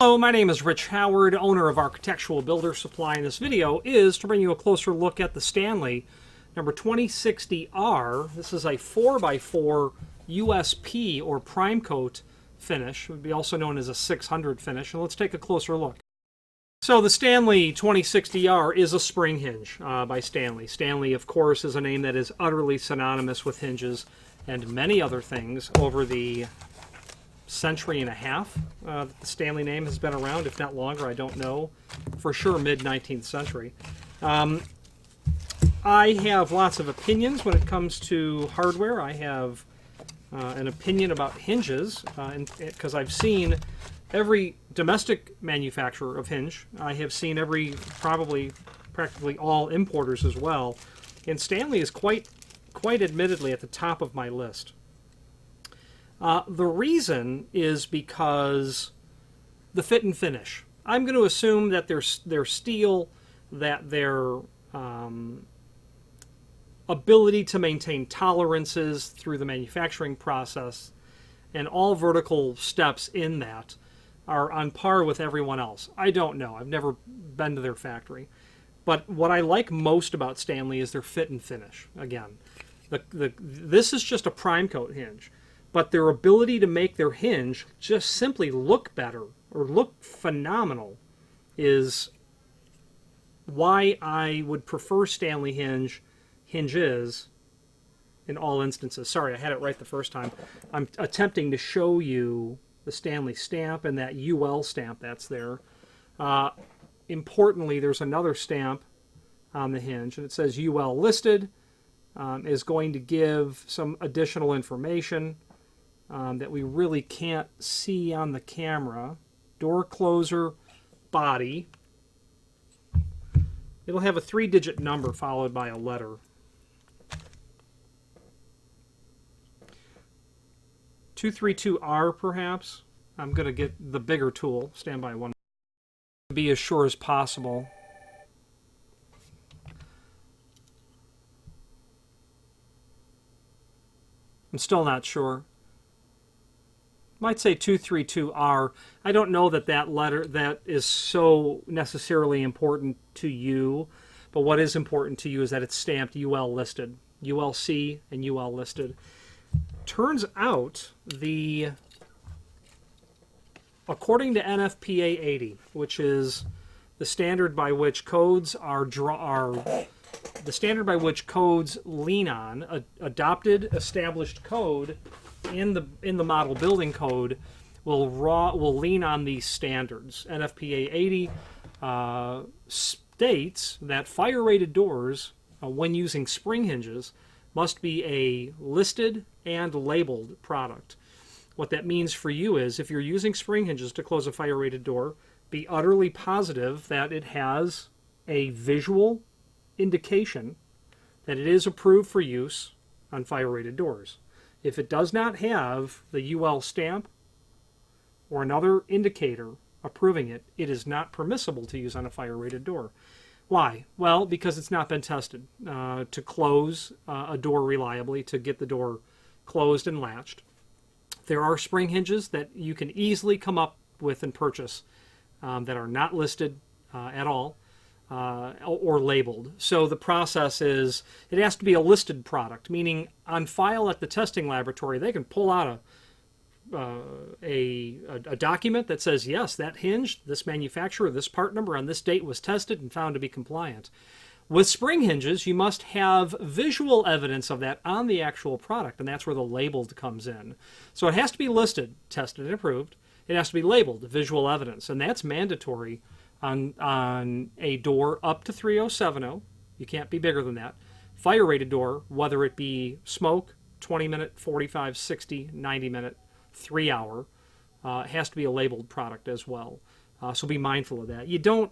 Hello, my name is Rich Howard, owner of Architectural Builder Supply, and this video is to bring you a closer look at the Stanley number 2060R. This is a 4x4 USP or prime coat finish. It would be also known as a 600 finish, and let's take a closer look. So the Stanley 2060R is a spring hinge by Stanley. Stanley, of course, is a name that is utterly synonymous with hinges and many other things over the century and a half the Stanley name has been around, if not longer. I don't know for sure. Mid-19th century. I have lots of opinions when it comes to hardware. I have an opinion about hinges because I've seen every domestic manufacturer of hinge. I have seen practically all importers as well, and Stanley is quite admittedly at the top of my list. The reason is because the fit and finish. I'm going to assume that their steel, that their ability to maintain tolerances through the manufacturing process and all vertical steps in that are on par with everyone else. I don't know. I've never been to their factory. But what I like most about Stanley is their fit and finish. Again, this is just a prime coat hinge. But their ability to make their hinge just simply look better or look phenomenal is why I would prefer Stanley hinges in all instances. Sorry, I had it right the first time. I'm attempting to show you the Stanley stamp and that UL stamp that's there. Importantly, there's another stamp on the hinge, and it says UL listed. Is going to give some additional information that we really can't see on the camera. Door closer, body. It'll have a 3-digit number followed by a letter. (232R) perhaps. I'm going to get the bigger tool. Stand by one. Be as sure as possible. I'm still not sure. Might say 232R. I don't know that letter that is so necessarily important to you, but what is important to you is that it's stamped UL listed, ULC and UL listed. Turns out according to NFPA 80, which is the standard by which codes the standard by which codes lean on, adopted established code in the model building code will lean on these standards. NFPA 80 states that fire-rated doors, when using spring hinges, must be a listed and labeled product. What that means for you is, if you're using spring hinges to close a fire-rated door, be utterly positive that it has a visual indication that it is approved for use on fire-rated doors. If it does not have the UL stamp or another indicator approving it, it is not permissible to use on a fire-rated door. Why? Well, because it's not been tested to close a door reliably, to get the door closed and latched. There are spring hinges that you can easily come up with and purchase that are not listed at all or labeled. So the process is, it has to be a listed product, meaning on file at the testing laboratory, they can pull out a document that says, yes, that hinge, this manufacturer, this part number on this date was tested and found to be compliant. With spring hinges, you must have visual evidence of that on the actual product, and that's where the labeled comes in. So it has to be listed, tested, and approved. It has to be labeled, visual evidence, and that's mandatory on a door up to 3070. You can't be bigger than that. Fire-rated door, whether it be smoke, 20-minute, 45, 60, 90-minute, 3-hour, has to be a labeled product as well. So be mindful of that. You don't,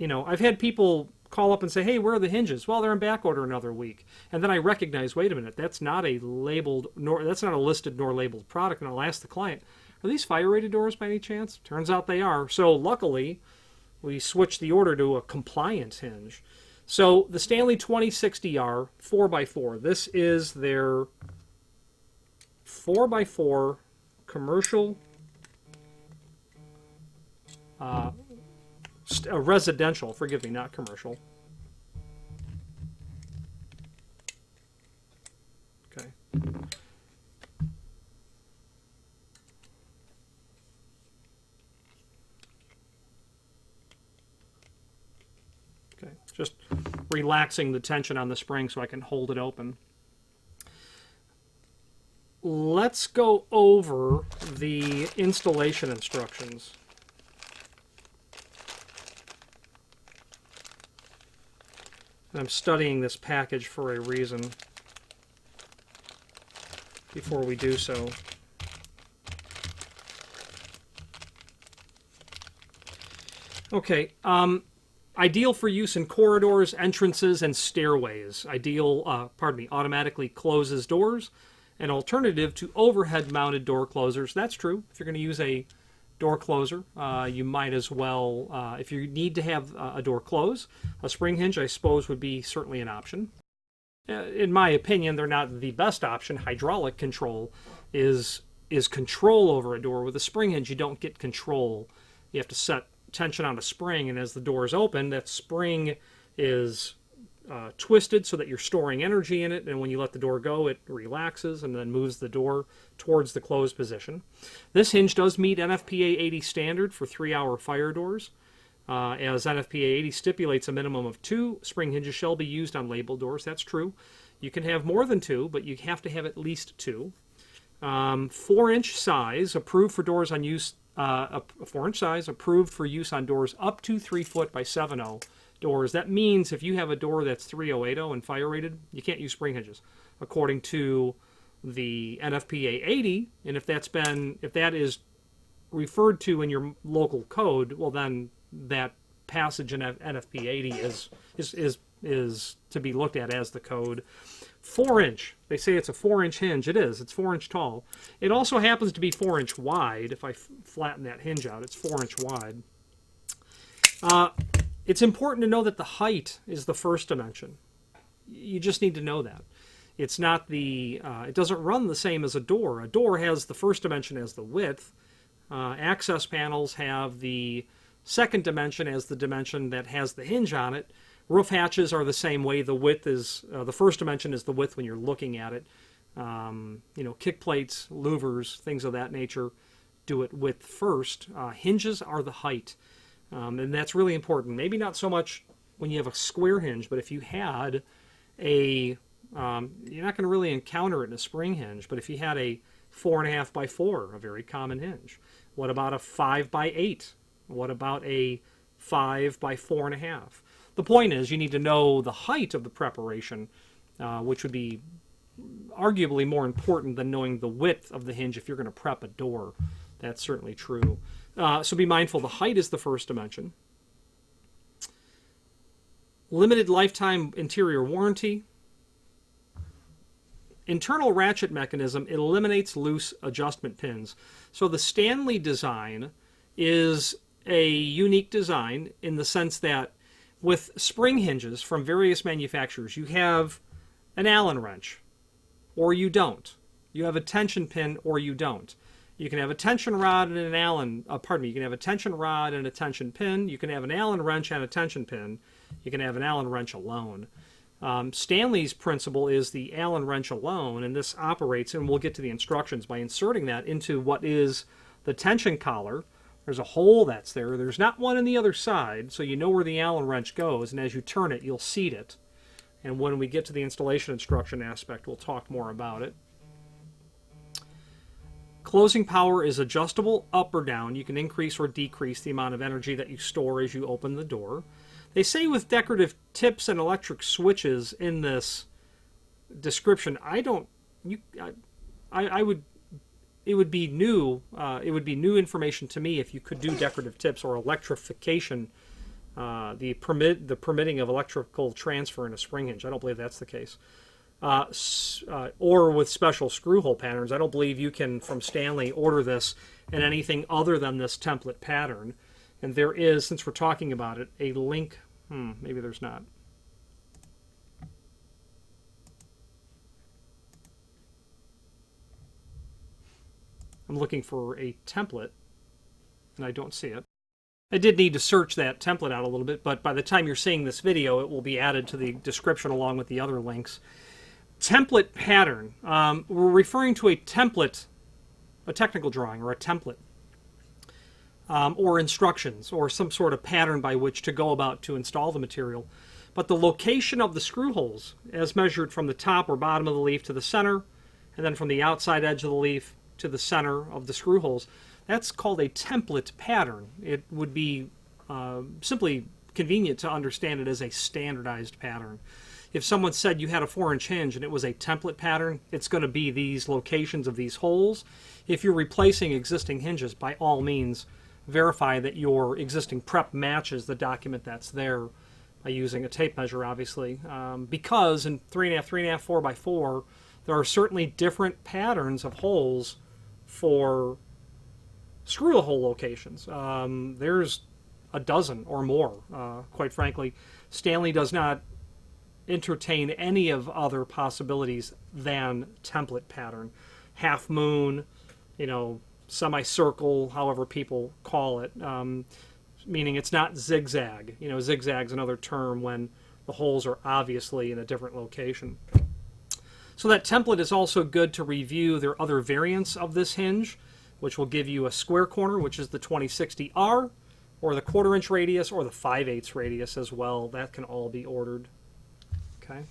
I've had people call up and say, hey, where are the hinges? Well, they're in back order another week. And then I recognize, wait a minute, that's not a listed nor labeled product. And I'll ask the client, are these fire-rated doors by any chance? Turns out they are. So luckily, we switched the order to a compliance hinge. So the Stanley 2060R 4x4, this is their 4x4 commercial residential, forgive me, not commercial. Okay. Okay, just relaxing the tension on the spring so I can hold it open. Let's go over the installation instructions. I'm studying this package for a reason before we do so. Okay, ideal for use in corridors, entrances, and stairways. Automatically closes doors. An alternative to overhead-mounted door closers. That's true. If you're going to use a door closer, you might as well, if you need to have a door close, a spring hinge, I suppose, would be certainly an option. In my opinion, they're not the best option. Hydraulic control is control over a door. With a spring hinge, you don't get control. You have to set tension on a spring, and as the door is open, that spring is twisted so that you're storing energy in it, and when you let the door go, it relaxes and then moves the door towards the closed position. This hinge does meet NFPA 80 standard for 3-hour fire doors. As NFPA 80 stipulates, a minimum of 2 spring hinges shall be used on labeled doors. That's true. You can have more than 2, but you have to have at least 2. 4-inch size, approved for doors on use. 4-inch size, approved for use on doors up to 3 foot by 7.0 doors. That means if you have a door that's 3080 and fire rated, you can't use spring hinges, according to the NFPA 80. And if that is referred to in your local code, well, then that passage in NFPA 80 is to be looked at as the code. 4-inch. They say it's a 4-inch hinge. It is. It's 4-inch tall. It also happens to be 4-inch wide. If I flatten that hinge out, it's 4-inch wide. It's important to know that the height is the first dimension. You just need to know that. It's not it doesn't run the same as a door. A door has the first dimension as the width. Access panels have the second dimension as the dimension that has the hinge on it. Roof hatches are the same way. The width is, the first dimension is the width when you're looking at it. Kick plates, louvers, things of that nature do it width first. Hinges are the height. And that's really important. Maybe not so much when you have a square hinge, but if you had you're not going to really encounter it in a spring hinge, but if you had a 4.5 by 4, a very common hinge. What about a 5 by 8? What about a 5 by 4.5? The point is you need to know the height of the preparation, which would be arguably more important than knowing the width of the hinge if you're going to prep a door. That's certainly true. So be mindful, the height is the first dimension. Limited lifetime interior warranty. Internal ratchet mechanism eliminates loose adjustment pins. So the Stanley design is a unique design in the sense that with spring hinges from various manufacturers, you have an Allen wrench, or you don't. You have a tension pin, or you don't. You can have a tension rod and an Allen, you can have a tension rod and a tension pin. You can have an Allen wrench and a tension pin. You can have an Allen wrench alone. Stanley's principle is the Allen wrench alone, and this operates, and we'll get to the instructions, by inserting that into what is the tension collar. There's a hole that's there. There's not one on the other side, so you know where the Allen wrench goes, and as you turn it, you'll seat it. And when we get to the installation instruction aspect, we'll talk more about it. Closing power is adjustable up or down. You can increase or decrease the amount of energy that you store as you open the door. They say with decorative tips and electric switches in this description, it would be new information to me if you could do decorative tips or electrification, the permitting of electrical transfer in a spring hinge. I don't believe that's the case. Or with special screw hole patterns. I don't believe you can, from Stanley, order this in anything other than this template pattern. And there is, since we're talking about it, a link. Maybe there's not. I'm looking for a template, and I don't see it. I did need to search that template out a little bit, but by the time you're seeing this video, it will be added to the description along with the other links. Template pattern. We're referring to a template, a technical drawing, or a template, or instructions, or some sort of pattern by which to go about to install the material. But the location of the screw holes, as measured from the top or bottom of the leaf to the center, and then from the outside edge of the leaf to the center of the screw holes, that's called a template pattern. It would be simply convenient to understand it as a standardized pattern. If someone said you had a 4-inch hinge and it was a template pattern, it's going to be these locations of these holes. If you're replacing existing hinges, by all means, verify that your existing prep matches the document that's there by using a tape measure, obviously. Because in 3.5, 3.5, 4x4, there are certainly different patterns of holes for screw hole locations. There's a dozen or more, quite frankly. Stanley does not entertain any of other possibilities than template pattern. Half moon, semicircle, however people call it, meaning it's not zigzag. Zigzag's another term when the holes are obviously in a different location. So that template is also good to review their other variants of this hinge, which will give you a square corner, which is the 2060R, or the 1/4-inch radius, or the 5/8 radius as well. That can all be ordered. Okay.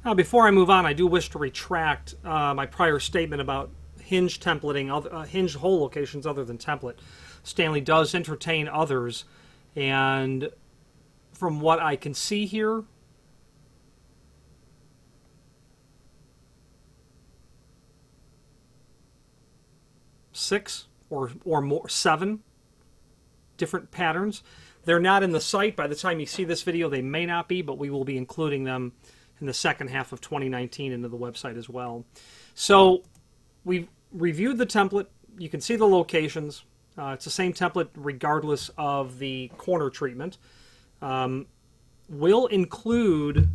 Now, before I move on, I do wish to retract my prior statement about hinge templating, hinge hole locations other than template. Stanley does entertain others, and from what I can see here, six or more, 7 different patterns. They're not in the site. By the time you see this video, they may not be, but we will be including them in the second half of 2019 into the website as well. So we've reviewed the template. You can see the locations. It's the same template regardless of the corner treatment. Will include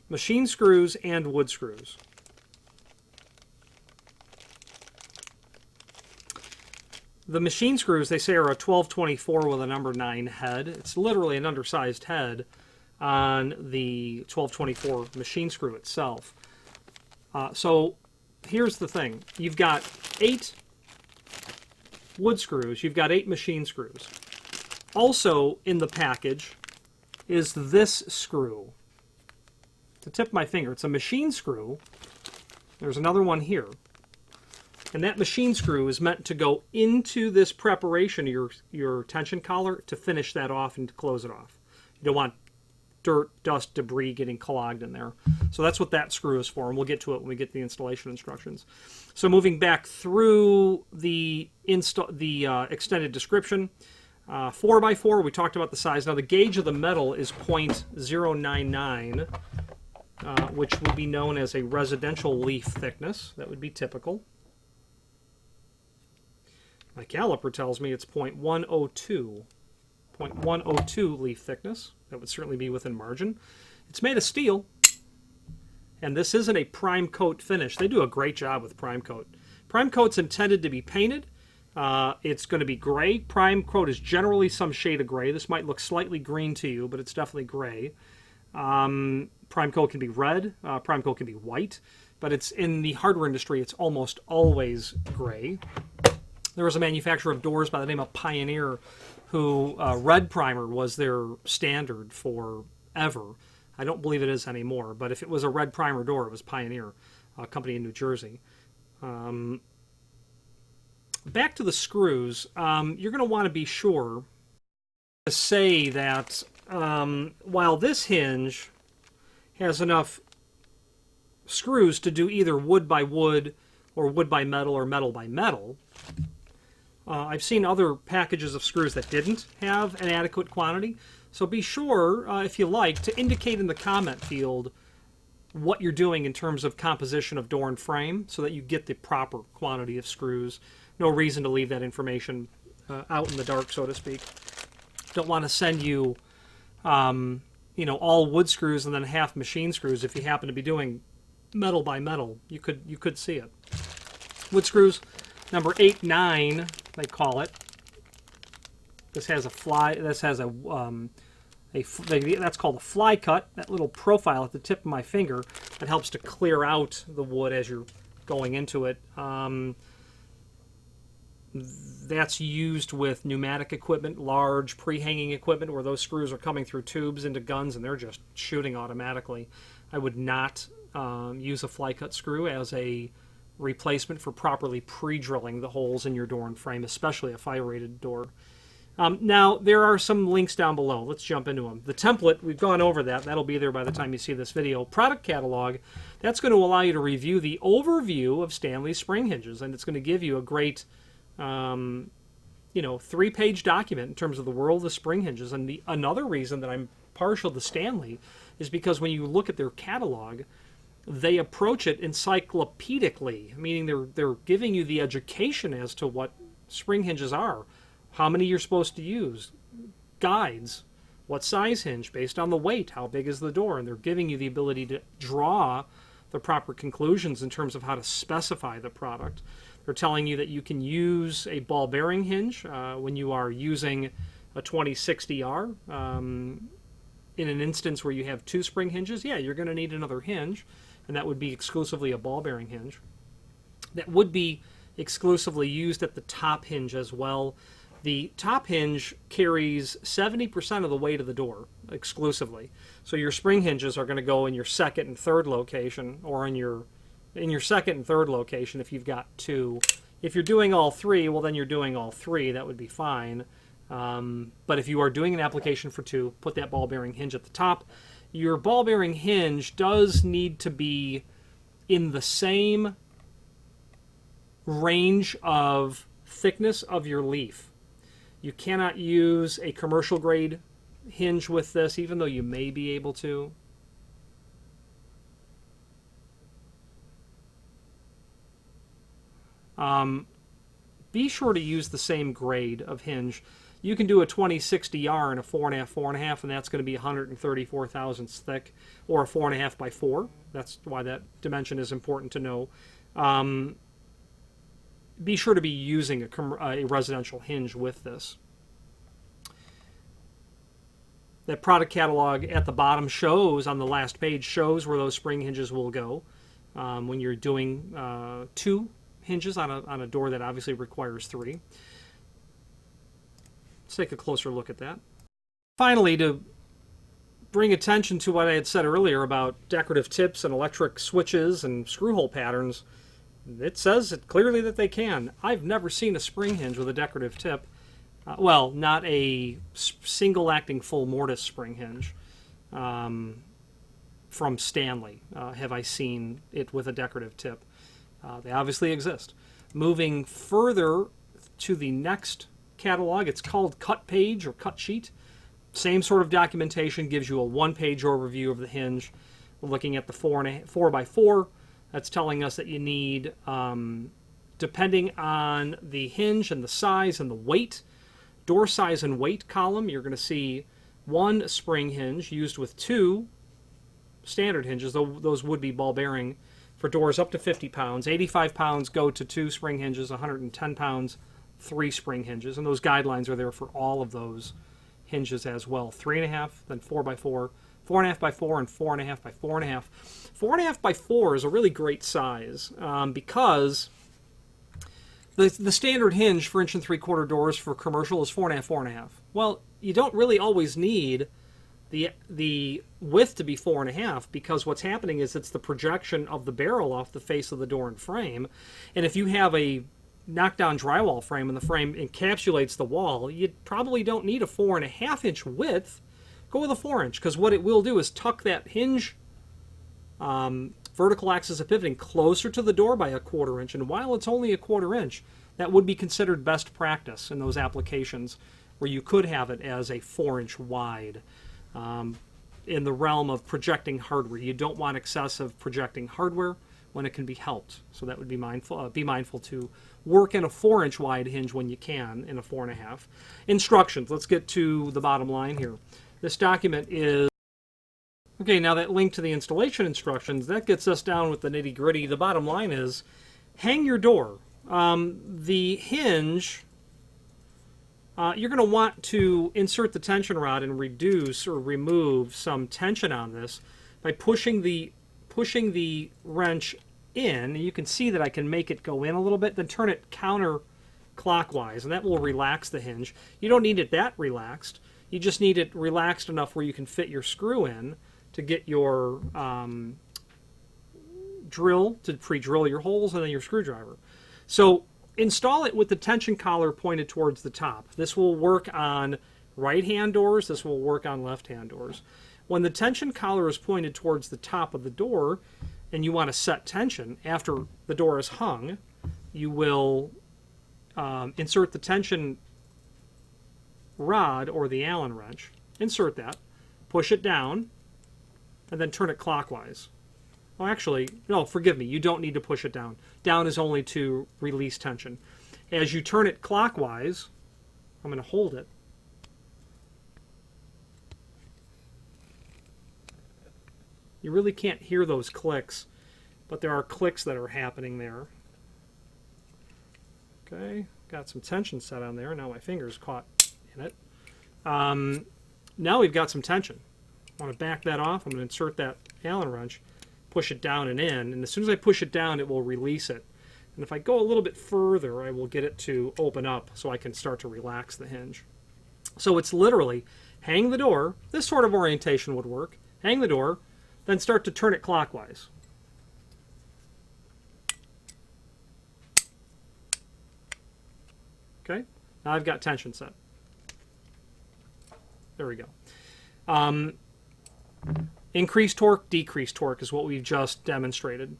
machine screws and wood screws. The machine screws, they say, are a 1224 with a number 9 head. It's literally an undersized head on the 1224 machine screw itself. So here's the thing. You've got 8 wood screws. You've got 8 machine screws. Also in the package is this screw. To tip my finger, it's a machine screw. There's another one here. And that machine screw is meant to go into this preparation of your tension collar to finish that off and to close it off. You don't want dirt, dust, debris getting clogged in there. So that's what that screw is for, and we'll get to it when we get the installation instructions. So moving back through the extended description, 4x4, we talked about the size. Now the gauge of the metal is .099, which would be known as a residential leaf thickness. That would be typical. My caliper tells me it's .102. .102 leaf thickness. That would certainly be within margin. It's made of steel, and this isn't a prime coat finish. They do a great job with prime coat. Prime coat's intended to be painted. It's going to be gray. Prime coat is generally some shade of gray. This might look slightly green to you, but it's definitely gray. Prime coat can be red. Prime coat can be white, but it's in the hardware industry, it's almost always gray. There was a manufacturer of doors by the name of Pioneer who red primer was their standard forever. I don't believe it is anymore, but if it was a red primer door, it was Pioneer, a company in New Jersey. Back to the screws, you're going to want to be sure to say that while this hinge has enough screws to do either wood by wood or wood by metal or metal by metal, I've seen other packages of screws that didn't have an adequate quantity. So be sure, if you like, to indicate in the comment field what you're doing in terms of composition of door and frame so that you get the proper quantity of screws. No reason to leave that information out in the dark, so to speak. Don't want to send you, all wood screws and then half machine screws. If you happen to be doing metal by metal, you could see it. Wood screws number 8, 9, they call it. This has a fly. This has that's called a fly cut. That little profile at the tip of my finger that helps to clear out the wood as you're going into it. That's used with pneumatic equipment, large pre-hanging equipment where those screws are coming through tubes into guns and they're just shooting automatically. I would not use a fly cut screw as a replacement for properly pre-drilling the holes in your door and frame, especially a fire-rated door. Now, there are some links down below. Let's jump into them. The template, we've gone over that. That'll be there by the time you see this video. Product catalog, that's going to allow you to review the overview of Stanley spring hinges, and it's going to give you a great, 3-page document in terms of the world of spring hinges. And another reason that I'm partial to Stanley is because when you look at their catalog, they approach it encyclopedically, meaning they're giving you the education as to what spring hinges are, how many you're supposed to use, guides, what size hinge based on the weight, how big is the door, and they're giving you the ability to draw the proper conclusions in terms of how to specify the product. They're telling you that you can use a ball bearing hinge when you are using a 2060R. In an instance where you have 2 spring hinges, yeah, you're going to need another hinge, and that would be exclusively a ball bearing hinge. That would be exclusively used at the top hinge as well. The top hinge carries 70% of the weight of the door exclusively. So your spring hinges are going to go in your second and third location, or in your second and third location if you've got 2. If you're doing all 3, well then you're doing all 3. That would be fine. But if you are doing an application for 2, put that ball bearing hinge at the top. Your ball bearing hinge does need to be in the same range of thickness of your leaf. You cannot use a commercial grade hinge with this, even though you may be able to. Be sure to use the same grade of hinge. You can do a 2060R in a 4.5, 4.5, and that's going to be 134 thousandths thick, or a 4.5 by 4. That's why that dimension is important to know. Be sure to be using a residential hinge with this. That product catalog at the bottom shows, on the last page, shows where those spring hinges will go when you're doing 2 hinges on a door that obviously requires 3. Let's take a closer look at that. Finally, to bring attention to what I had said earlier about decorative tips and electric switches and screw hole patterns, it says it clearly that they can. I've never seen a spring hinge with a decorative tip. Well, not a single acting full mortise spring hinge from Stanley have I seen it with a decorative tip. They obviously exist. Moving further to the next catalog, it's called Cut Page or Cut Sheet. Same sort of documentation, gives you a 1-page overview of the hinge. We're looking at the 4x4. That's telling us that you need, depending on the hinge and the size and the weight, door size and weight column, you're going to see 1 spring hinge used with 2 standard hinges. Those would be ball bearing for doors up to 50 pounds. 85 pounds go to 2 spring hinges, 110 pounds, 3 spring hinges. And those guidelines are there for all of those hinges as well. 3.5, then 4x4, 4.5 by 4, and 4.5 by 4.5. 4.5 by 4 is a really great size because the standard hinge for 1 3/4 doors for commercial is 4.5, 4.5. Well, you don't really always need the width to be 4.5 because what's happening is it's the projection of the barrel off the face of the door and frame. And if you have a knockdown drywall frame and the frame encapsulates the wall, you probably don't need a 4.5-inch width. Go with a 4-inch, because what it will do is tuck that hinge vertical axis of pivoting closer to the door by a 1/4 inch. And while it's only a 1/4 inch, that would be considered best practice in those applications where you could have it as a 4-inch wide. In the realm of projecting hardware, you don't want excessive projecting hardware when it can be helped. So that would be mindful to work in a 4-inch wide hinge when you can in a 4.5. Instructions. Let's get to the bottom line here. This document is okay. Now that link to the installation instructions, that gets us down with the nitty-gritty. The bottom line is hang your door the hinge, you're going to want to insert the tension rod and reduce or remove some tension on this by pushing the wrench in. You can see that I can make it go in a little bit, then turn it counterclockwise, and that will relax the hinge. You don't need it that relaxed. You just need it relaxed enough where you can fit your screw in to get your drill, to pre-drill your holes, and then your screwdriver. So install it with the tension collar pointed towards the top. This will work on right-hand doors. This will work on left-hand doors. When the tension collar is pointed towards the top of the door and you want to set tension after the door is hung, you will insert the tension rod or the Allen wrench. Insert that, push it down, and then turn it clockwise. Oh, actually, no, forgive me. You don't need to push it down. Down is only to release tension. As you turn it clockwise, I'm going to hold it. You really can't hear those clicks, but there are clicks that are happening there. Okay, got some tension set on there. Now my finger's caught in it. Now we've got some tension. I want to back that off. I'm going to insert that Allen wrench, push it down and in, and as soon as I push it down, it will release it. And if I go a little bit further, I will get it to open up so I can start to relax the hinge. So it's literally hang the door. This sort of orientation would work. Hang the door, then start to turn it clockwise. Okay, now I've got tension set. There we go. Increased torque, decreased torque is what we've just demonstrated.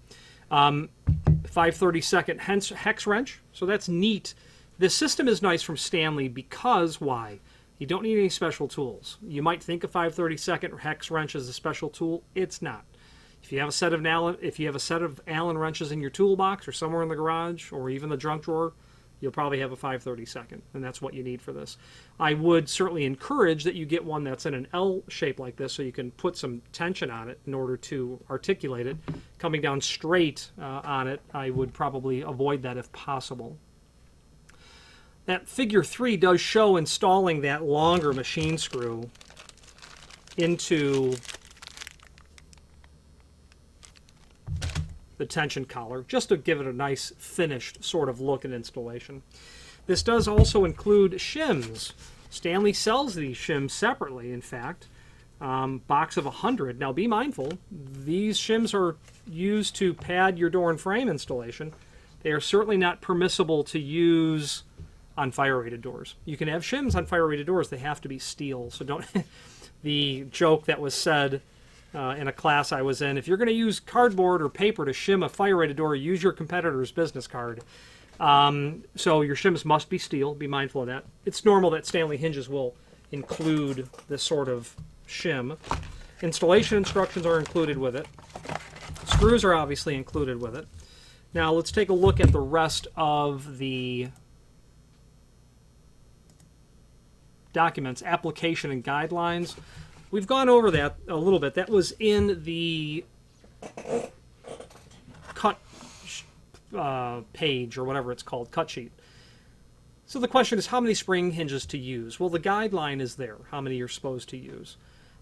5/32 hex wrench, so that's neat. This system is nice from Stanley because, why? You don't need any special tools. You might think a 5/32 hex wrench is a special tool. It's not. If you have a set of Allen wrenches in your toolbox or somewhere in the garage or even the junk drawer, you'll probably have a 5/32, and that's what you need for this. I would certainly encourage that you get one that's in an L shape like this so you can put some tension on it in order to articulate it. Coming down straight on it, I would probably avoid that if possible. That figure 3 does show installing that longer machine screw into the tension collar, just to give it a nice finished sort of look and installation. This does also include shims. Stanley sells these shims separately, in fact. Box of 100. Now be mindful, these shims are used to pad your door and frame installation. They are certainly not permissible to use on fire-rated doors. You can have shims on fire-rated doors. They have to be steel. So don't... The joke that was said in a class I was in, if you're going to use cardboard or paper to shim a fire-rated door, use your competitor's business card. So your shims must be steel. Be mindful of that. It's normal that Stanley hinges will include this sort of shim. Installation instructions are included with it. Screws are obviously included with it. Now let's take a look at the rest of the documents, application and guidelines. We've gone over that a little bit. That was in the cut page, or whatever it's called, cut sheet. So the question is, how many spring hinges to use? Well, the guideline is there, how many you're supposed to use.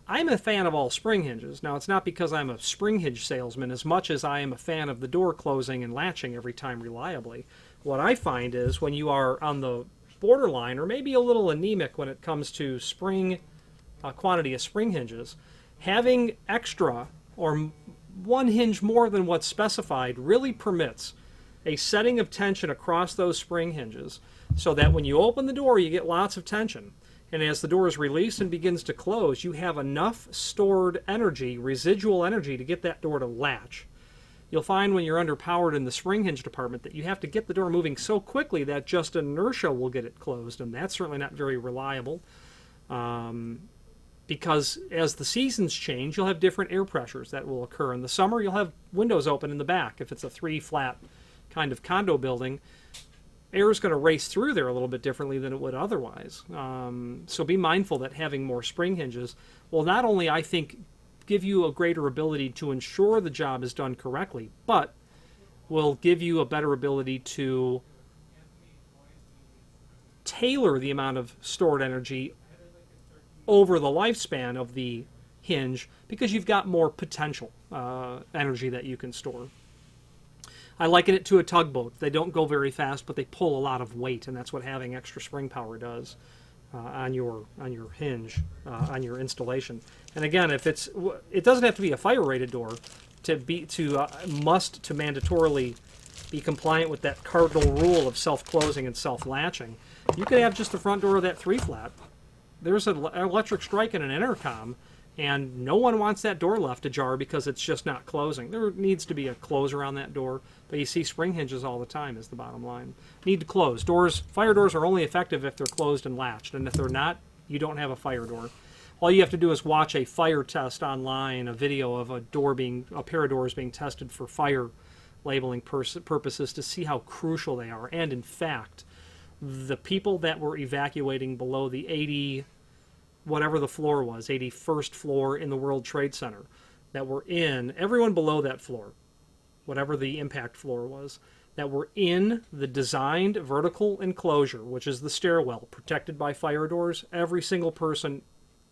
I'm a fan of all spring hinges. Now, it's not because I'm a spring hinge salesman as much as I am a fan of the door closing and latching every time reliably. What I find is when you are on the borderline, or maybe a little anemic when it comes to quantity of spring hinges, having extra or one hinge more than what's specified really permits a setting of tension across those spring hinges so that when you open the door you get lots of tension, and as the door is released and begins to close, you have enough stored energy, residual energy, to get that door to latch. You'll find when you're underpowered in the spring hinge department that you have to get the door moving so quickly that just inertia will get it closed, and that's certainly not very reliable. Because as the seasons change, you'll have different air pressures that will occur. In the summer, you'll have windows open in the back. If it's a 3-flat kind of condo building, air is going to race through there a little bit differently than it would otherwise. So be mindful that having more spring hinges will not only, I think, give you a greater ability to ensure the job is done correctly, but will give you a better ability to tailor the amount of stored energy over the lifespan of the hinge because you've got more potential energy that you can store. I liken it to a tugboat. They don't go very fast, but they pull a lot of weight, and that's what having extra spring power does on your hinge, on your installation. And again, if it doesn't have to be a fire-rated door to mandatorily be compliant with that cardinal rule of self-closing and self-latching. You could have just the front door of that 3-flat. There's an electric strike and an intercom, and no one wants that door left ajar because it's just not closing. There needs to be a closer on that door, but you see spring hinges all the time is the bottom line. Need to close. Fire doors are only effective if they're closed and latched, and if they're not, you don't have a fire door. All you have to do is watch a fire test online, a video of a pair of doors being tested for fire labeling purposes to see how crucial they are. And in fact, the people that were evacuating below the 80, whatever the floor was, 81st floor in the World Trade Center, that were in, everyone below that floor, whatever the impact floor was, that were in the designed vertical enclosure, which is the stairwell protected by fire doors, every single person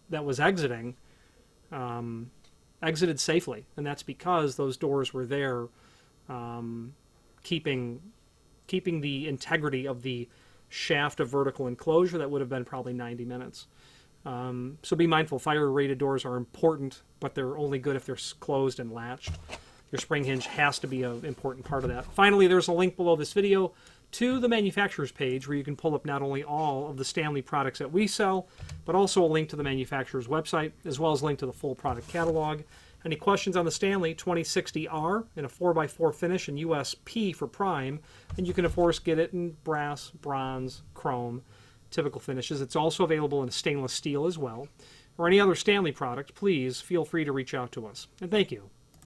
that was exiting exited safely. And that's because those doors were there keeping the integrity of the shaft of vertical enclosure that would have been probably 90 minutes. So be mindful, fire-rated doors are important, but they're only good if they're closed and latched. Your spring hinge has to be an important part of that. Finally, there's a link below this video to the manufacturer's page where you can pull up not only all of the Stanley products that we sell, but also a link to the manufacturer's website, as well as a link to the full product catalog. Any questions on the Stanley 2060R in a 4x4 finish in USP for prime, and you can of course get it in brass, bronze, chrome, typical finishes. It's also available in stainless steel as well. Or any other Stanley product, please feel free to reach out to us. And thank you.